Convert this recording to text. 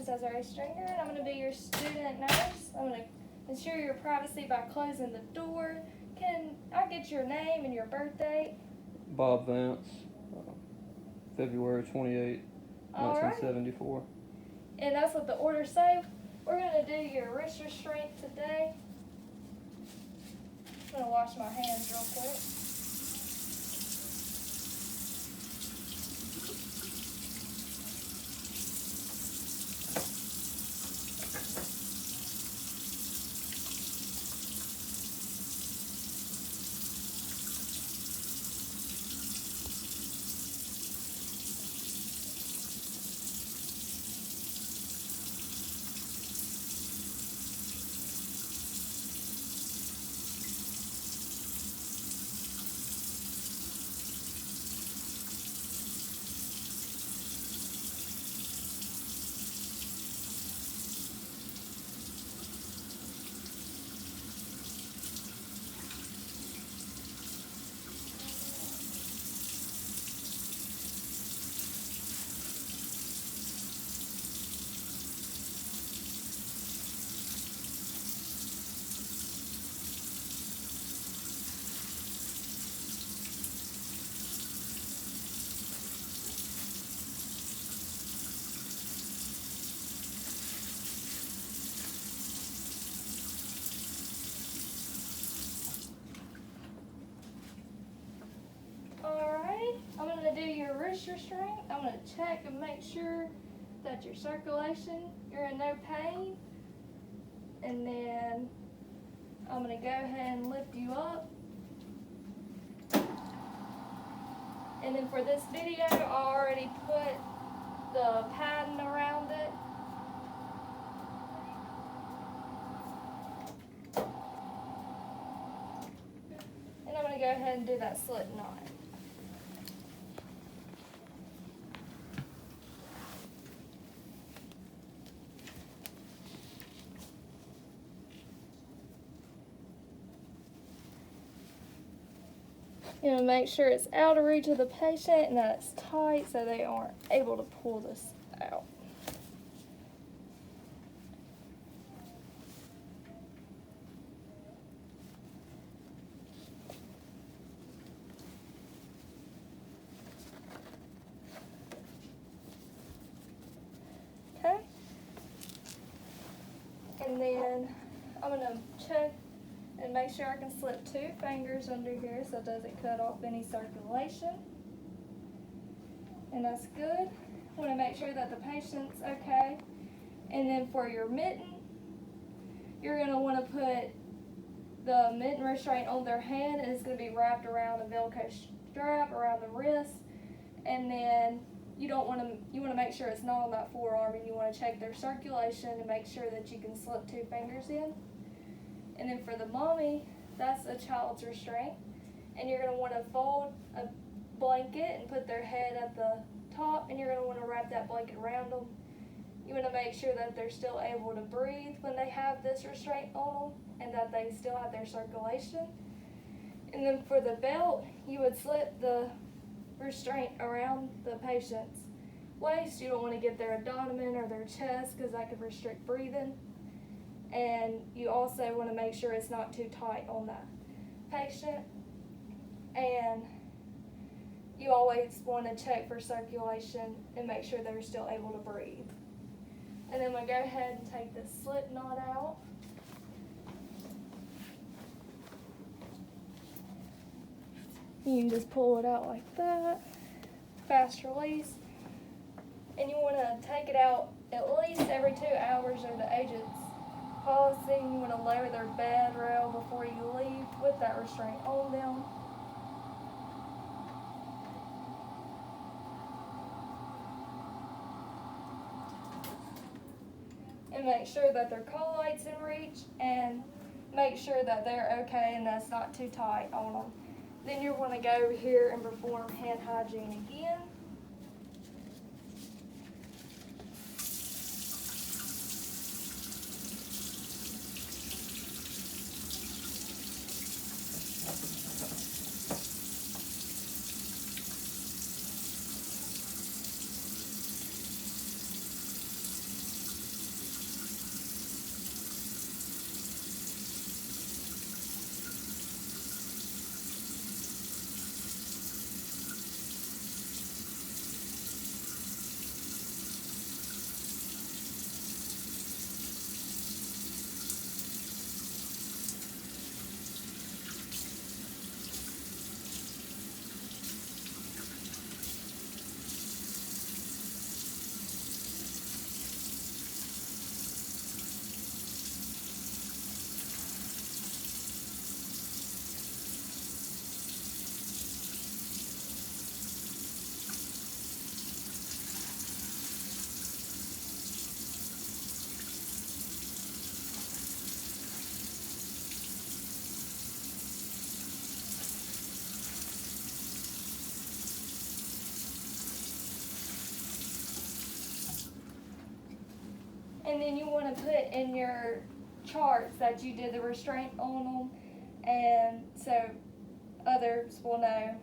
just as a restrainer, and I'm going to be your student nurse. I'm going to ensure your privacy by closing the door. Can I get your name and your birth date? Bob Vance, February 28, All right. 1974. And that's what the order say. We're going to do your wrist restraint today. I'm going to wash my hands real quick. I'm going to do your wrist restraint. I'm going to check and make sure that your circulation, you're in no pain. And then I'm going to go ahead and lift you up. And then for this video, I already put the padding around it. And I'm going to go ahead and do that slip knot. You know, make sure it's out of reach of the patient and that it's tight so they aren't able to pull this out. Okay. And then I'm going to check and make sure I can slip 2 fingers under here so it doesn't cut off any circulation. And that's good. I want to make sure that the patient's okay. And then for your mitten, you're going to want to put the mitten restraint on their hand, and it's going to be wrapped around a Velcro strap around the wrist. And then you want to make sure it's not on that forearm, and you want to check their circulation and make sure that you can slip 2 fingers in. And then for the mommy, that's a child's restraint. And you're going to want to fold a blanket and put their head at the top, and you're going to want to wrap that blanket around them. You want to make sure that they're still able to breathe when they have this restraint on them and that they still have their circulation. And then for the belt, you would slip the restraint around the patient's waist. You don't want to get their abdomen or their chest because that could restrict breathing. And you also want to make sure it's not too tight on that patient. And you always want to check for circulation and make sure they're still able to breathe. And then we'll go ahead and take this slip knot out. You can just pull it out like that, fast release. And you want to take it out at least every 2 hours or the agent's policy. You want to lower their bed rail before you leave with that restraint on them. And make sure that their call light's in reach, and make sure that they're okay and that's not too tight on them. Then you want to go over here and perform hand hygiene again. And then you want to put in your charts that you did the restraint on them, and so others will know